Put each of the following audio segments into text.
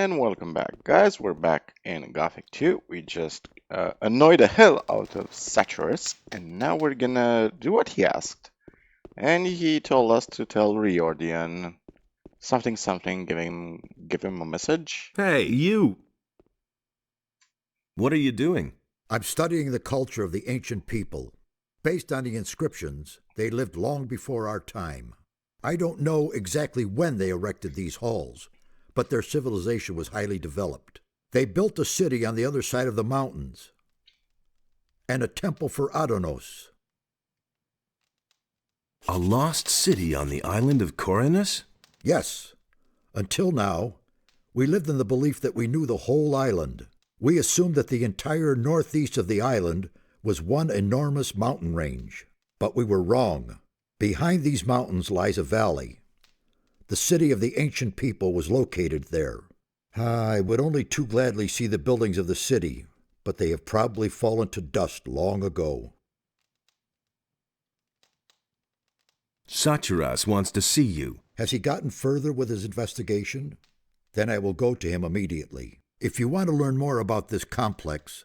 And welcome back, guys. We're back in Gothic 2. We just annoyed the hell out of Saturas, and now we're gonna do what he asked. And he told us to tell Riordian something, give him a message. Hey, you! What are you doing? I'm studying the culture of the ancient people. Based on the inscriptions, they lived long before our time. I don't know exactly when they erected these halls, but their civilization was highly developed. They built a city on the other side of the mountains, and a temple for Adonos. A lost city on the island of Khorinis? Yes. Until now, we lived in the belief that we knew the whole island. We assumed that the entire northeast of the island was one enormous mountain range. But we were wrong. Behind these mountains lies a valley. The city of the ancient people was located there. I would only too gladly see the buildings of the city, but they have probably fallen to dust long ago. Saturas wants to see you. Has he gotten further with his investigation? Then I will go to him immediately. If you want to learn more about this complex,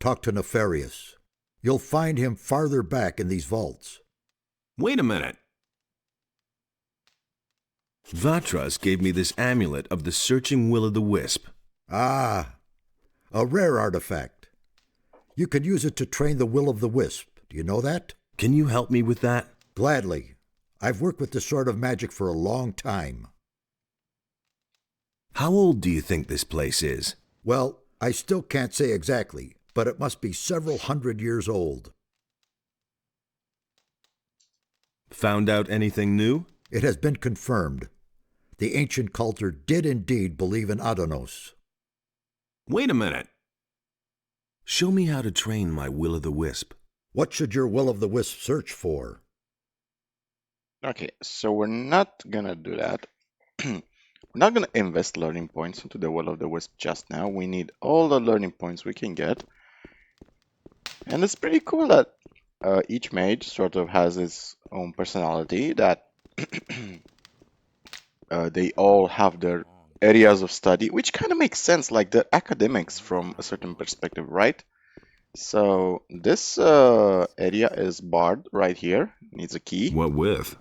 talk to Nefarious. You'll find him farther back in these vaults. Wait a minute. Vatras gave me this amulet of the searching will-o'-the-wisp. Ah, a rare artifact. You can use it to train the will-o'-the-wisp. Do you know that? Can you help me with that? Gladly. I've worked with this sort of magic for a long time. How old do you think this place is? Well, I still can't say exactly, but it must be several hundred years old. Found out anything new? It has been confirmed. The ancient culture did indeed believe in Adonos. Wait a minute. Show me how to train my will-o'-the-wisp. What should your will-o'-the-wisp search for? Okay, so we're not gonna do that. We're not gonna invest learning points into the Will of the Wisp just now. We need all the learning points we can get. And it's pretty cool that each mage sort of has its own personality, that they all have their areas of study, which kind of makes sense, like the academics from a certain perspective, right? So this area is barred right here, needs a key. What with?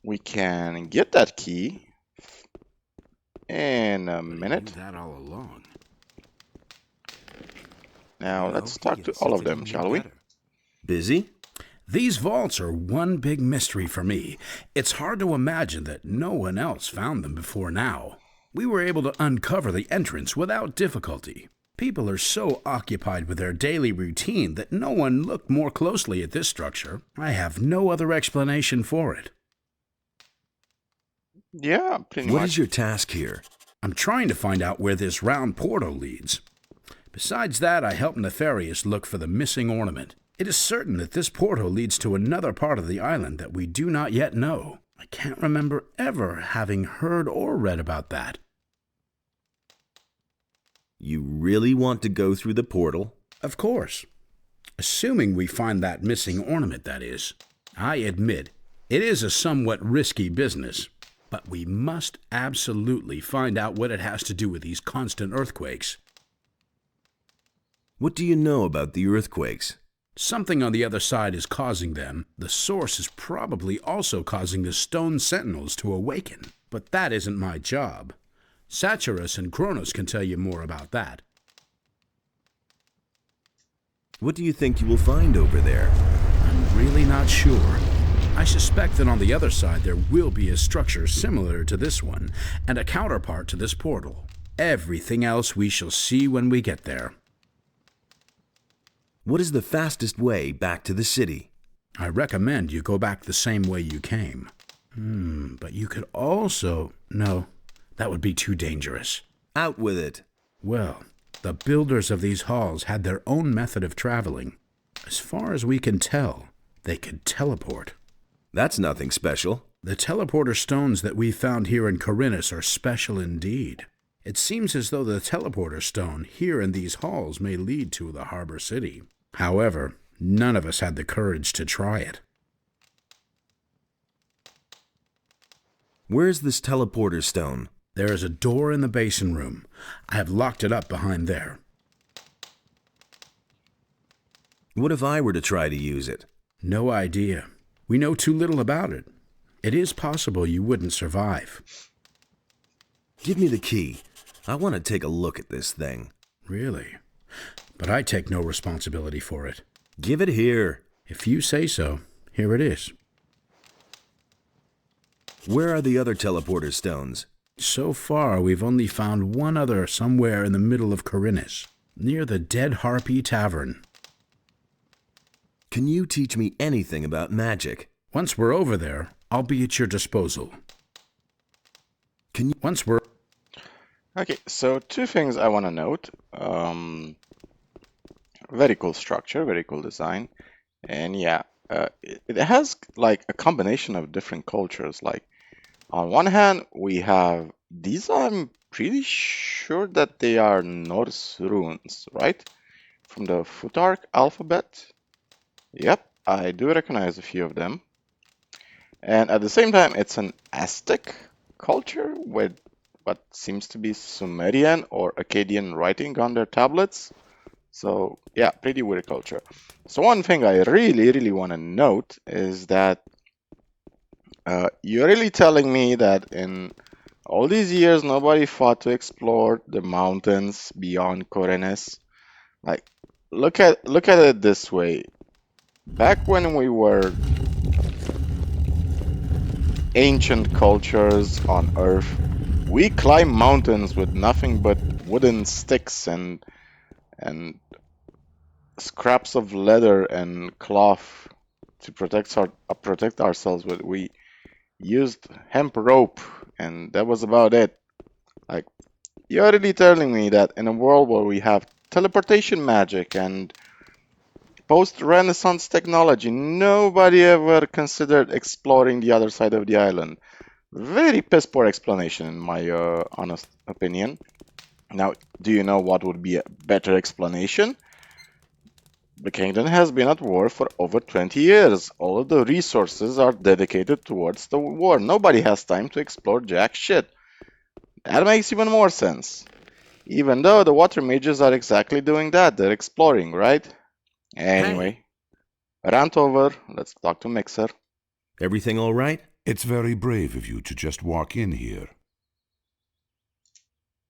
We can get that key in a minute. That all along. Now let's talk to all of them, shall we? Busy? These vaults are one big mystery for me. It's hard to imagine that no one else found them before now. We were able to uncover the entrance without difficulty. People are so occupied with their daily routine that no one looked more closely at this structure. I have no other explanation for it. Yeah, pretty much. What is your task here? I'm trying to find out where this round portal leads. Besides that, I helped Nefarious look for the missing ornament. It is certain that this portal leads to another part of the island that we do not yet know. I can't remember ever having heard or read about that. You really want to go through the portal? Of course. Assuming we find that missing ornament, that is. I admit, it is a somewhat risky business. But we must absolutely find out what it has to do with these constant earthquakes. What do you know about the earthquakes? Something on the other side is causing them. The source is probably also causing the stone sentinels to awaken. But that isn't my job. Saturas and Khorinis can tell you more about that. What do you think you will find over there? I'm really not sure. I suspect that on the other side there will be a structure similar to this one, and a counterpart to this portal. Everything else we shall see when we get there. What is the fastest way back to the city? I recommend you go back the same way you came. But you could also... No, that would be too dangerous. Out with it. Well, the builders of these halls had their own method of traveling. As far as we can tell, they could teleport. That's nothing special. The teleporter stones that we found here in Khorinis are special indeed. It seems as though the teleporter stone here in these halls may lead to the harbor city. However, none of us had the courage to try it. Where's this teleporter stone? There is a door in the basin room. I have locked it up behind there. What if I were to try to use it? No idea. We know too little about it. It is possible you wouldn't survive. Give me the key. I want to take a look at this thing. Really? But I take no responsibility for it. Give it here. If you say so, here it is. Where are the other teleporter stones? So far, we've only found one other somewhere in the middle of Khorinis, near the Dead Harpy Tavern. Can you teach me anything about magic? Once we're over there, I'll be at your disposal. Okay, so two things I want to note. Very cool structure, very cool design. And yeah, it has like a combination of different cultures. Like on one hand, we have these, I'm pretty sure that they are Norse runes, right? From the Futhark alphabet. Yep, I do recognize a few of them. And at the same time, it's an Aztec culture with what seems to be Sumerian or Akkadian writing on their tablets. So yeah, pretty weird culture. So one thing I really want to note is that you're really telling me that in all these years nobody thought to explore the mountains beyond Khorinis. Like, look at it this way. Back when we were ancient cultures on Earth, we climbed mountains with nothing but wooden sticks and scraps of leather and cloth to protect ourselves with. We used hemp rope, and that was about it. Like, you're really telling me that in a world where we have teleportation magic and post-Renaissance technology, nobody ever considered exploring the other side of the island. Very piss poor explanation, in my honest opinion. Now, do you know what would be a better explanation? The kingdom has been at war for over 20 years. All of the resources are dedicated towards the war. Nobody has time to explore jack shit. That makes even more sense. Even though the water mages are exactly doing that. They're exploring, right? Anyway, rant over. Let's talk to Mixer. Everything all right? It's very brave of you to just walk in here.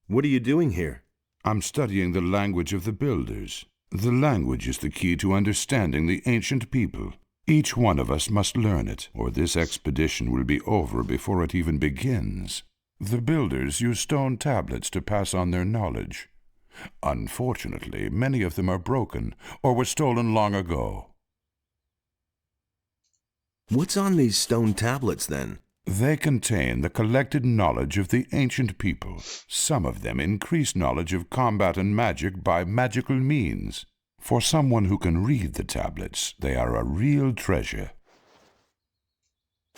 What are you doing here? I'm studying the language of the builders. The language is the key to understanding the ancient people. Each one of us must learn it, or this expedition will be over before it even begins. The builders use stone tablets to pass on their knowledge. Unfortunately, many of them are broken or were stolen long ago. What's on these stone tablets, then? They contain the collected knowledge of the ancient people. Some of them increase knowledge of combat and magic by magical means. For someone who can read the tablets, they are a real treasure.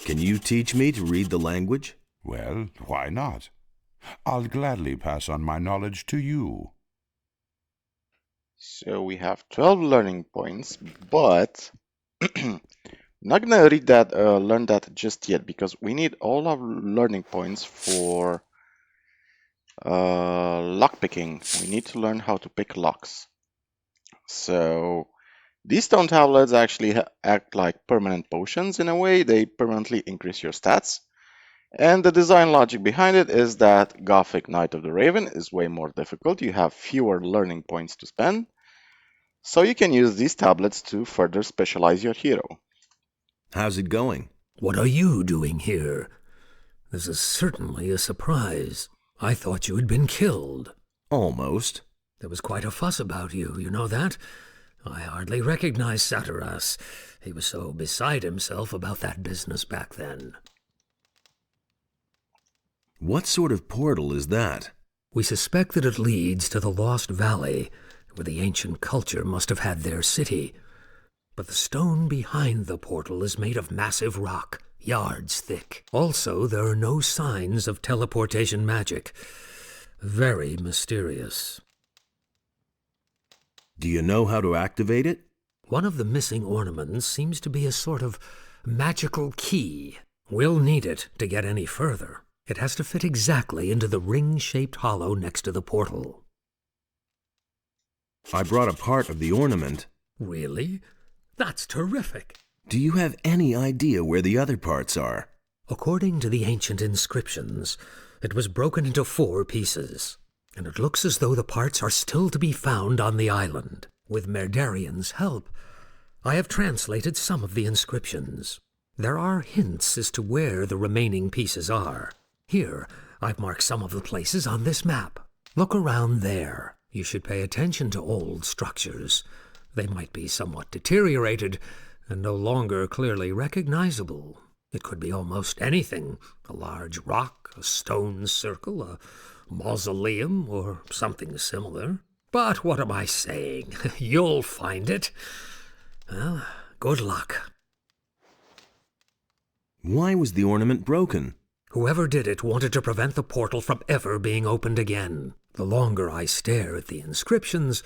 Can you teach me to read the language? Well, why not? I'll gladly pass on my knowledge to you. So we have 12 learning points, but not gonna read that, learn that just yet, because we need all our learning points for lockpicking. We need to learn how to pick locks. So these stone tablets actually act like permanent potions in a way. They permanently increase your stats. And the design logic behind it is that Gothic Knight of the Raven is way more difficult. You have fewer learning points to spend. So you can use these tablets to further specialize your hero. How's it going? What are you doing here? This is certainly a surprise. I thought you had been killed. Almost. There was quite a fuss about you, you know that? I hardly recognized Saturas. He was so beside himself about that business back then. What sort of portal is that? We suspect that it leads to the Lost Valley, where the ancient culture must have had their city. But the stone behind the portal is made of massive rock, yards thick. Also, there are no signs of teleportation magic. Very mysterious. Do you know how to activate it? One of the missing ornaments seems to be a sort of magical key, We'll need it to get any further. It has to fit exactly into the ring-shaped hollow next to the portal. I brought a part of the ornament. Really? That's terrific. Do you have any idea where the other parts are? According to the ancient inscriptions, it was broken into 4 pieces, and it looks as though the parts are still to be found on the island. With Merdarian's help, I have translated some of the inscriptions. There are hints as to where the remaining pieces are. Here, I've marked some of the places on this map. Look around there. You should pay attention to old structures. They might be somewhat deteriorated and no longer clearly recognizable. It could be almost anything: a large rock, a stone circle, a mausoleum, or something similar. But what am I saying? You'll find it. Well, good luck. Why was the ornament broken? Whoever did it wanted to prevent the portal from ever being opened again. The longer I stare at the inscriptions,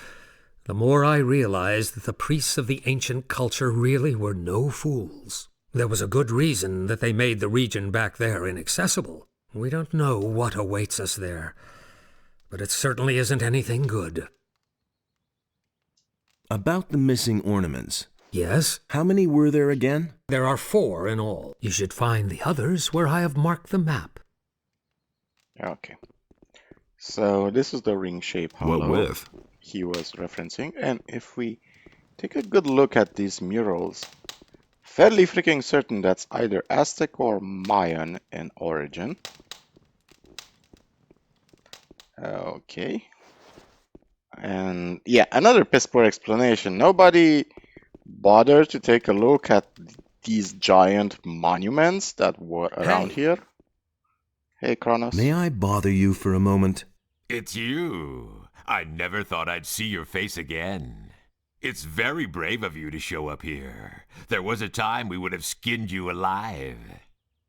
the more I realize that the priests of the ancient culture really were no fools. There was a good reason that they made the region back there inaccessible. We don't know what awaits us there, but it certainly isn't anything good. About the missing ornaments. Yes? How many were there again? There are 4 in all. You should find the others where I have marked the map. Okay. So this is the ring-shaped hollow What with? he was referencing. And if we take a good look at these murals, fairly freaking certain that's either Aztec or Mayan in origin. Okay. And yeah, another piss poor explanation. Nobody bothered to take a look at these giant monuments that were around here. Hey, Kronos. May I bother you for a moment? It's you. I never thought I'd see your face again. It's very brave of you to show up here. There was a time we would have skinned you alive.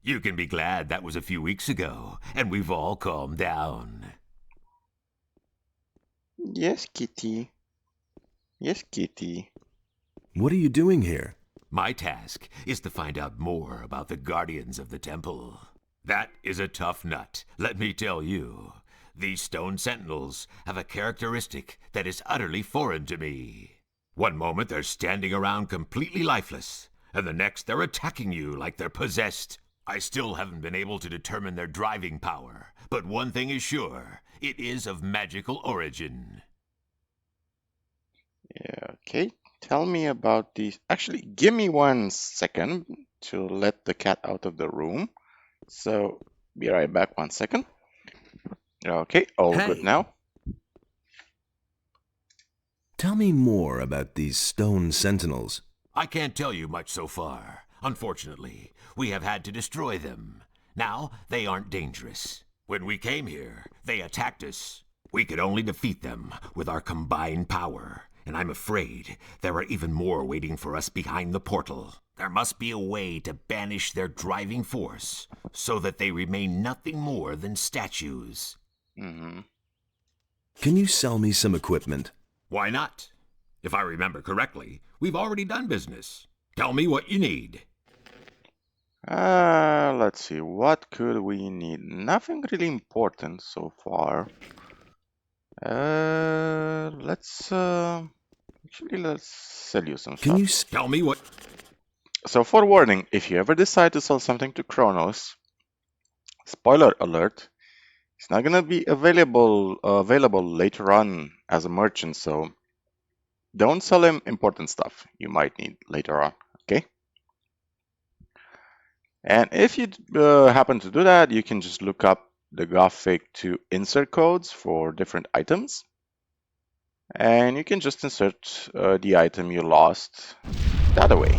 You can be glad that was a few weeks ago, and we've all calmed down. Yes, Kitty. Yes, Kitty. What are you doing here? My task is to find out more about the guardians of the temple. That is a tough nut, let me tell you. These stone sentinels have a characteristic that is utterly foreign to me. One moment they're standing around completely lifeless, and the next they're attacking you like they're possessed. I still haven't been able to determine their driving power, but one thing is sure, it is of magical origin. Yeah, okay. Tell me about these. Actually, give me 1 second to let the cat out of the room. So, be right back 1 second. Okay, all good now. Tell me more about these stone sentinels. I can't tell you much so far. Unfortunately, we have had to destroy them. Now, they aren't dangerous. When we came here, they attacked us. We could only defeat them with our combined power, and I'm afraid there are even more waiting for us behind the portal. There must be a way to banish their driving force, so that they remain nothing more than statues. Mm-hmm. Can you sell me some equipment? Why not? If I remember correctly, we've already done business. Tell me what you need. Let's see, what could we need? Nothing really important so far. Let's sell you some Can you stuff. Tell me what... So forewarning, if you ever decide to sell something to Kronos, spoiler alert, it's not gonna be available later on as a merchant, so don't sell him important stuff you might need later on, okay? And if you happen to do that, you can just look up the Gothic to insert codes for different items. And you can just insert the item you lost that way.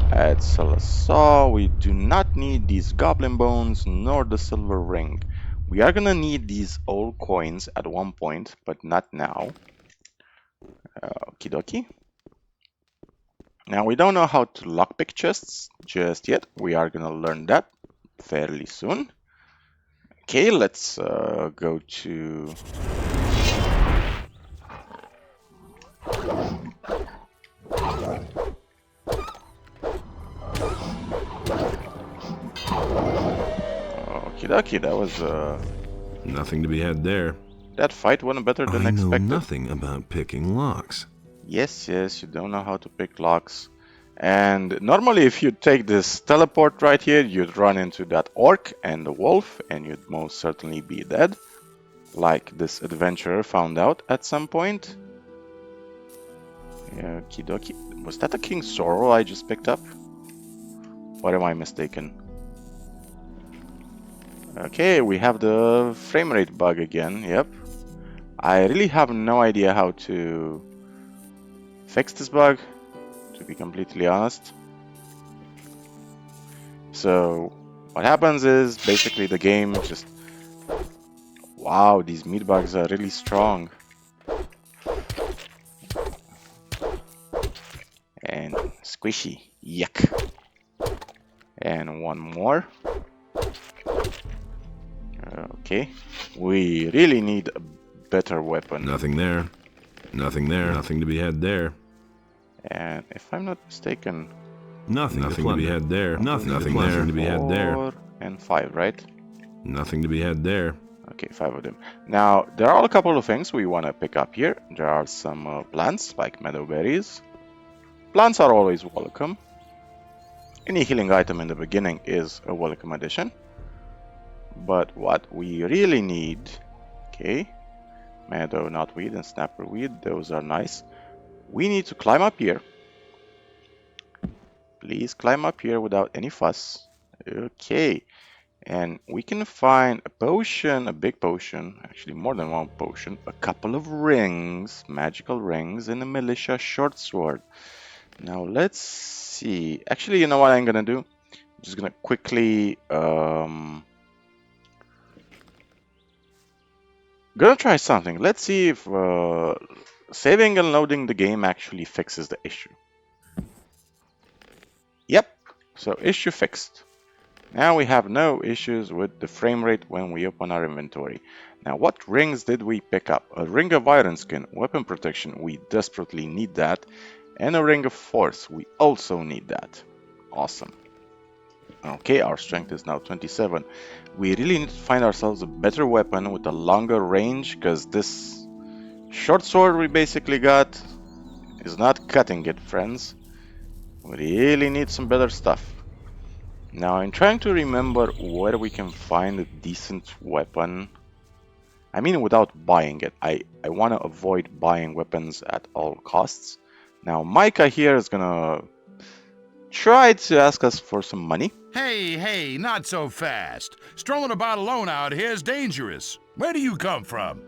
At Saw, we do not need these goblin bones nor the silver ring. We are gonna need these old coins at one point, but not now. Okie dokie. Now we don't know how to lockpick chests just yet. We are gonna learn that fairly soon. Okay, let's go to... Okie dokie, that was Nothing to be had there. that fight went better than I know expected. nothing about picking locks. Yes, you don't know how to pick locks. And normally if you take this teleport right here, you'd run into that orc and the wolf, and you'd most certainly be dead. Like this adventurer found out at some point. Okie dokie. Was that a King Sorrow I just picked up? Or am I mistaken? Okay, we have the frame rate bug again, yep. I really have no idea how to fix this bug, to be completely honest. So, what happens is, basically the game just... Wow, these meat bugs are really strong. And squishy, yuck. And one more. Okay, we really need a better weapon. Nothing there. Nothing there. Nothing to be had there. And if I'm not mistaken, Nothing to be had there. Nothing there to be had there. 4 and 5, right? Nothing to be had there. Okay, 5 of them. Now, there are a couple of things we want to pick up here. There are some plants, like meadowberries. Plants are always welcome. Any healing item in the beginning is a welcome addition. But what we really need... Okay, meadow knotweed and snapperweed, those are nice. We need to climb up here. Please climb up here without any fuss. Okay. And we can find a potion, a big potion, actually more than one potion, a couple of rings, magical rings, and a militia short sword. Now let's see. Actually, you know what I'm gonna do? I'm just gonna quickly gonna try something. Let's see if saving and loading the game actually fixes the issue. Yep, so issue fixed. Now we have no issues with the frame rate when we open our inventory. Now what rings did we pick up? A ring of iron skin, weapon protection, we desperately need that. And a ring of force, we also need that. Awesome. Okay, our strength is now 27. We really need to find ourselves a better weapon with a longer range, because this short sword we basically got is not cutting it, friends. We really need some better stuff. Now I'm trying to remember where we can find a decent weapon. I mean without buying it. I want to avoid buying weapons at all costs. Now Micah here is gonna try to ask us for some money. Hey, not so fast. Strolling about alone out here is dangerous. Where do you come from?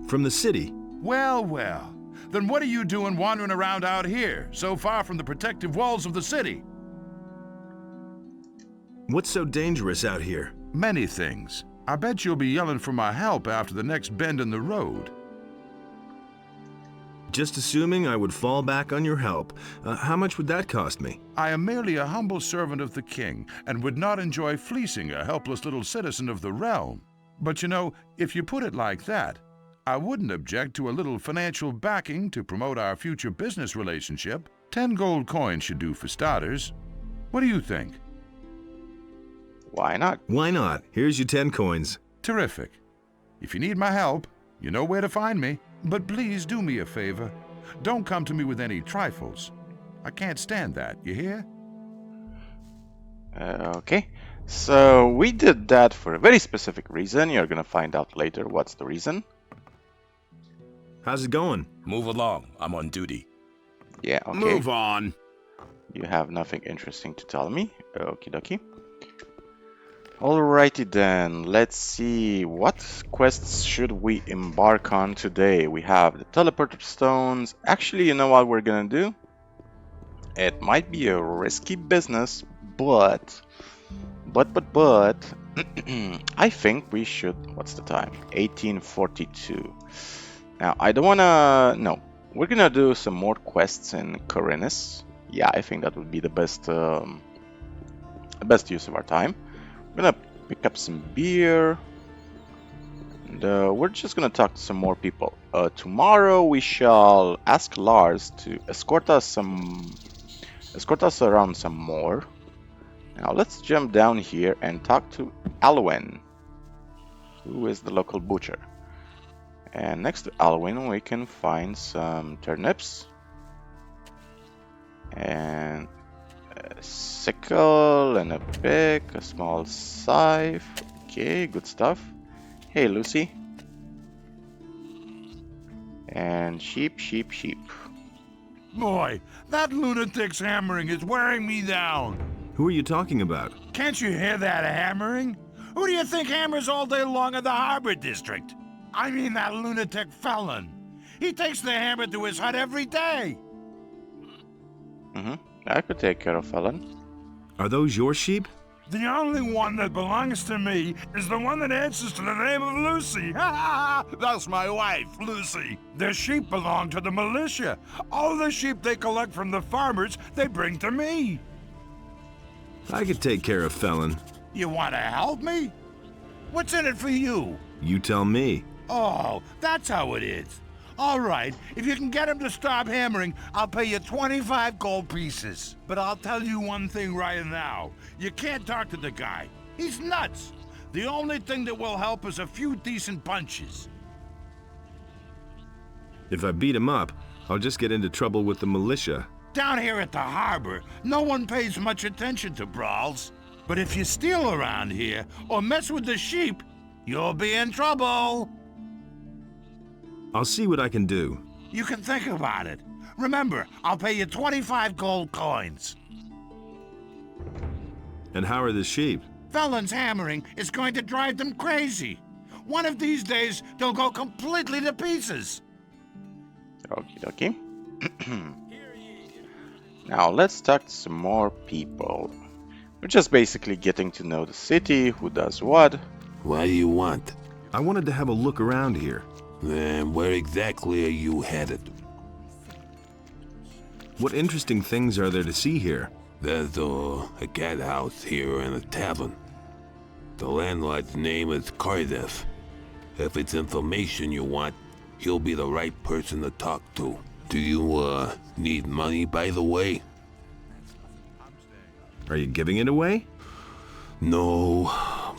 From the city. Well. Then what are you doing wandering around out here, so far from the protective walls of the city? What's so dangerous out here? Many things. I bet you'll be yelling for my help after the next bend in the road. Just assuming I would fall back on your help. How much would that cost me? I am merely a humble servant of the king, and would not enjoy fleecing a helpless little citizen of the realm. But you know, if you put it like that, I wouldn't object to a little financial backing to promote our future business relationship. 10 gold coins should do for starters. What do you think? Why not? Why not? Here's your 10 coins. Terrific. If you need my help, you know where to find me. But please do me a favor. Don't come to me with any trifles. I can't stand that, you hear? Okay, so we did that for a very specific reason. You're gonna find out later what's the reason. How's it going? Move along. I'm on duty. Yeah, okay. Move on. You have nothing interesting to tell me. Okie dokie. Alrighty then, let's see. What quests should we embark on today? We have the teleporter stones. Actually, you know what we're gonna do? It might be a risky business, but I think we should. What's the time? 1842. Now, I don't wanna... No, we're gonna do some more quests in Khorinis. Yeah, I think that would be the best use of our time. We're gonna pick up some beer. And we're just gonna talk to some more people. Tomorrow we shall ask Lars to escort us around some more. Now let's jump down here and talk to Alwyn, who is the local butcher. And next to Alwyn we can find some turnips and a sickle and a pick, a small scythe. Okay, good stuff. Hey Lucy. And sheep, sheep, sheep. Boy, that lunatic's hammering is wearing me down. Who are you talking about? Can't you hear that hammering? Who do you think hammers all day long in the harbor district? I mean that lunatic felon. He takes the hammer to his hut every day. I could take care of Felon. Are those your sheep? The only one that belongs to me is the one that answers to the name of Lucy. That's my wife, Lucy. The sheep belong to the militia. All the sheep they collect from the farmers, they bring to me. I could take care of Felon. You want to help me? What's in it for you? You tell me. Oh, that's how it is. All right, if you can get him to stop hammering, I'll pay you 25 gold pieces. But I'll tell you one thing right now. You can't talk to the guy. He's nuts. The only thing that will help is a few decent punches. If I beat him up, I'll just get into trouble with the militia. Down here at the harbor, no one pays much attention to brawls. But if you steal around here or mess with the sheep, you'll be in trouble. I'll see what I can do. You can think about it. Remember, I'll pay you 25 gold coins. And how are the sheep? Felon's hammering is going to drive them crazy. One of these days, they'll go completely to pieces. Okie dokie. Now let's talk to some more people. We're just basically getting to know the city, who does what. What do you want? I wanted to have a look around here. Then where exactly are you headed? What interesting things are there to see here? There's a cat house here and a tavern. The landlord's name is Khorinis. If it's information you want, he'll be the right person to talk to. Do you, need money, by the way? Are you giving it away? No,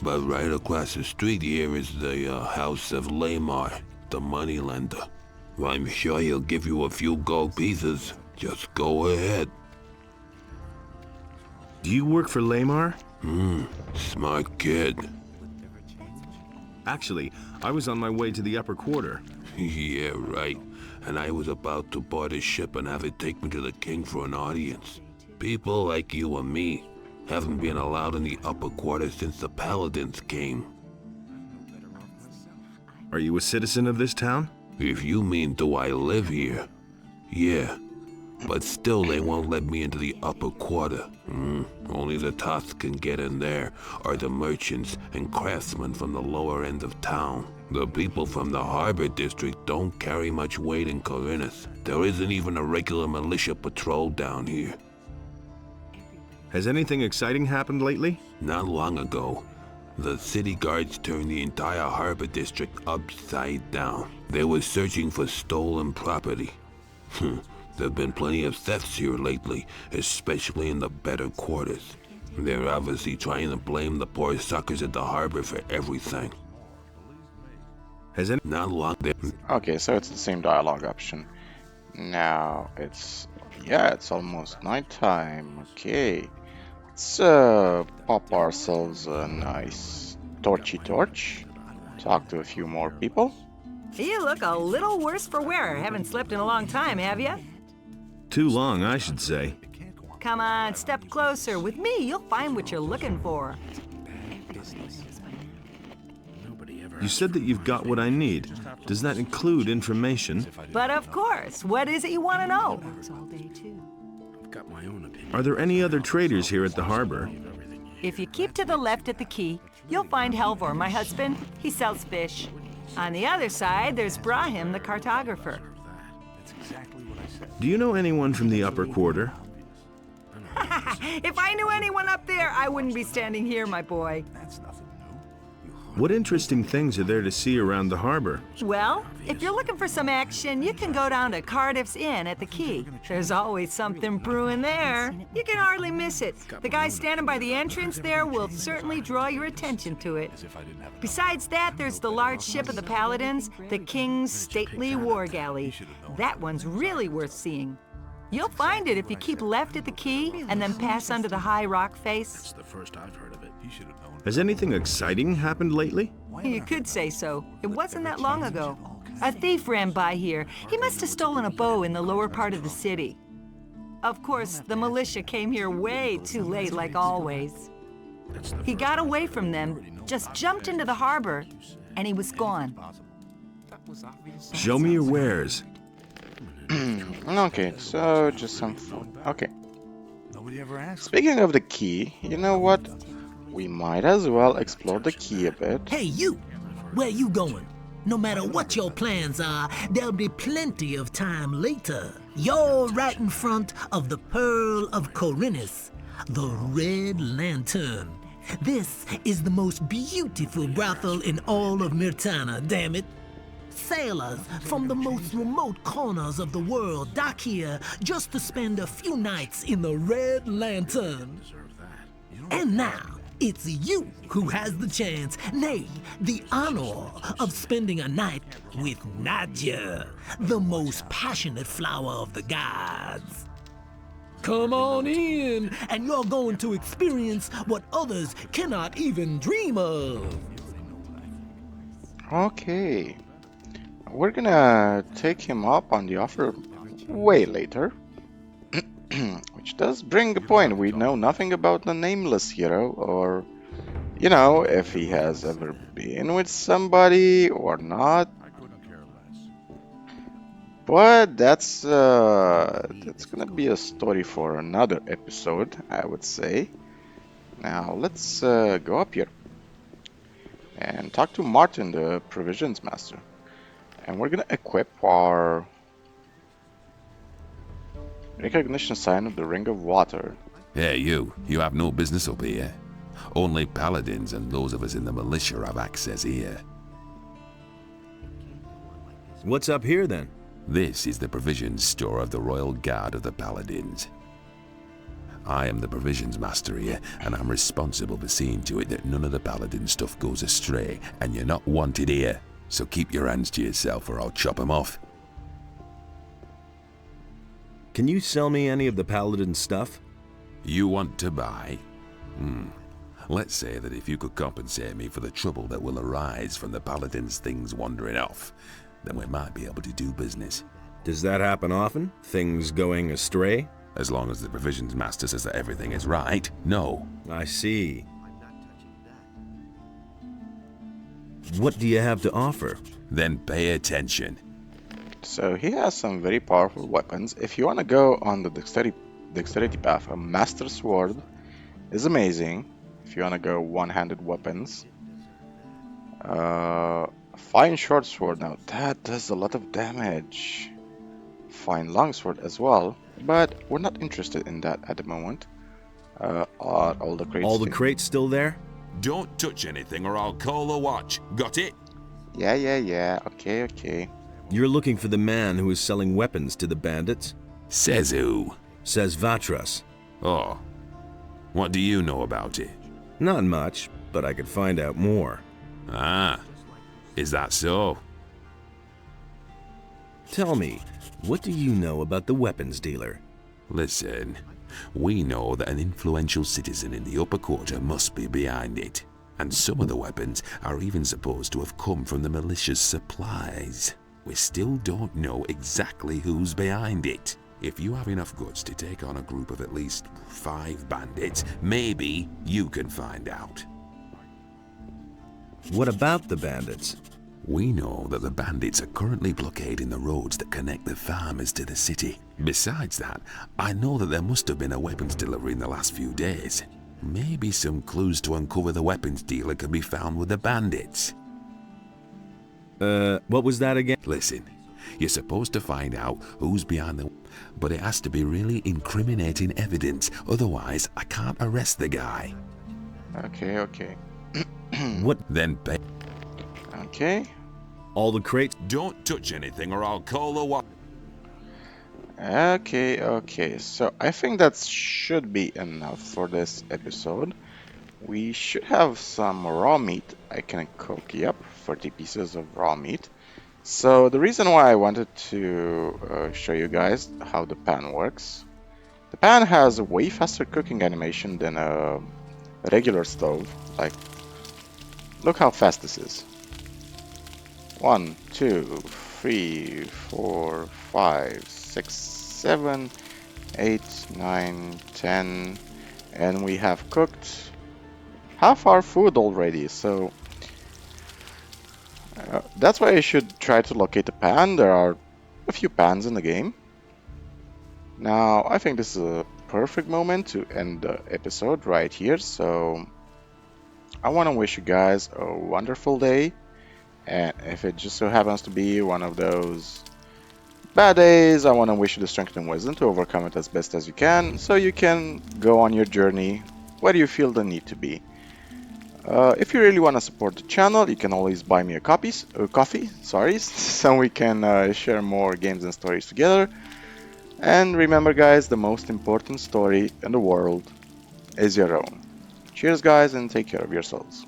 but right across the street here is the house of Lamar, the moneylender. I'm sure he'll give you a few gold pieces. Just go ahead. Do you work for Lamar? Smart kid. Actually, I was on my way to the upper quarter. Yeah, right. And I was about to board a ship and have it take me to the king for an audience. People like you and me haven't been allowed in the upper quarter since the paladins came. Are you a citizen of this town? If you mean do I live here, yeah. But still they won't let me into the upper quarter. Only the toughs can get in there, or the merchants and craftsmen from the lower end of town. The people from the harbor district don't carry much weight in Khorinis. There isn't even a regular militia patrol down here. Has anything exciting happened lately? Not long ago, the city guards turned the entire harbor district upside down. They were searching for stolen property. There've been plenty of thefts here lately, especially in the better quarters. They're obviously trying to blame the poor suckers at the harbor for everything. Has any... Not long... Okay, so it's the same dialogue option. Now it's... yeah, it's almost nighttime. Okay. Let's pop ourselves a nice torchy torch. Talk to a few more people. You look a little worse for wear. Haven't slept in a long time, have you? Too long, I should say. Come on, step closer. With me, you'll find what you're looking for. You said that you've got what I need. Does that include information? But of course, what is it you want to know? Are there any other traders here at the harbor? If you keep to the left at the quay, you'll find Halvor, my husband. He sells fish. On the other side, there's Brahim, the cartographer. Do you know anyone from the upper quarter? If I knew anyone up there, I wouldn't be standing here, my boy. What interesting things are there to see around the harbor? Well, if you're looking for some action, you can go down to Cardiff's Inn at the quay. There's always something brewing there. You can hardly miss it. The guy standing by the entrance there will certainly draw your attention to it. Besides that, there's the large ship of the Paladins, the King's stately war galley. That one's really worth seeing. You'll find it if you keep left at the quay and then pass under the high rock face. That's the first I've heard of it. Has anything exciting happened lately? You could say so. It wasn't that long ago. A thief ran by here. He must have stolen a bow in the lower part of the city. Of course, the militia came here way too late, like always. He got away from them, just jumped into the harbor, and he was gone. Show me your wares. Okay, so just some food. Okay. Speaking of the key, you know what? We might as well explore the key a bit. Hey, you! Where you going? No matter what your plans are, there'll be plenty of time later. You're right in front of the Pearl of Khorinis, the Red Lantern. This is the most beautiful brothel in all of Myrtana, damn it. Sailors from the most remote corners of the world dock here just to spend a few nights in the Red Lantern. And now, it's you who has the chance, nay, the honor of spending a night with Nadia, the most passionate flower of the gods. Come on in, and you're going to experience what others cannot even dream of. Okay. We're gonna take him up on the offer way later. Which does bring a point. We know nothing about the nameless hero, or, you know, if he has ever been with somebody or not. But that's gonna be a story for another episode, I would say. Now let's go up here and talk to Martin, the provisions master, and we're gonna equip our recognition sign of the Ring of Water. Hey, you have no business up here. Only paladins and those of us in the militia have access here. What's up here then? This is the provisions store of the Royal Guard of the Paladins. I am the provisions master here, and I'm responsible for seeing to it that none of the paladin stuff goes astray, and you're not wanted here. So keep your hands to yourself or I'll chop them off. Can you sell me any of the paladin stuff? You want to buy? Let's say that if you could compensate me for the trouble that will arise from the paladin's things wandering off, then we might be able to do business. Does that happen often? Things going astray? As long as the provisions master says that everything is right, no. I see. What do you have to offer? Then pay attention. So he has some very powerful weapons. If you want to go on the dexterity path, a master sword is amazing. If you want to go one-handed weapons, fine short sword, now that does a lot of damage. Fine long sword as well, but we're not interested in that at the moment. Are all the crates? All the crates still there? Don't touch anything or I'll call the watch. Got it? Yeah. Okay. You're looking for the man who is selling weapons to the bandits? Says who? Says Vatras. Oh. What do you know about it? Not much, but I could find out more. Ah. Is that so? Tell me, what do you know about the weapons dealer? Listen, we know that an influential citizen in the upper quarter must be behind it, and some of the weapons are even supposed to have come from the militia's supplies. We still don't know exactly who's behind it. If you have enough guts to take on a group of at least 5 bandits, maybe you can find out. What about the bandits? We know that the bandits are currently blockading the roads that connect the farmers to the city. Besides that, I know that there must have been a weapons delivery in the last few days. Maybe some clues to uncover the weapons dealer can be found with the bandits. What was that again? Listen, you're supposed to find out who's behind the... But it has to be really incriminating evidence, otherwise I can't arrest the guy. Okay. What then? Okay. All the crates. Don't touch anything or I'll call the wa- Okay. So I think that should be enough for this episode. We should have some raw meat. I can cook, yep, 30 pieces of raw meat. So the reason why I wanted to show you guys how the pan works. The pan has a way faster cooking animation than a regular stove. Like, look how fast this is. 1, 2, 3, 4, 5, 6, 7, 8, 9, 10, and we have cooked half our food already, so that's why I should try to locate a pan. There are a few pans in the game. Now, I think this is a perfect moment to end the episode right here, so I want to wish you guys a wonderful day, and if it just so happens to be one of those bad days, I want to wish you the strength and wisdom to overcome it as best as you can, so you can go on your journey where you feel the need to be. If you really want to support the channel, you can always buy me a coffee, so we can share more games and stories together. And remember guys, the most important story in the world is your own. Cheers guys, and take care of yourselves.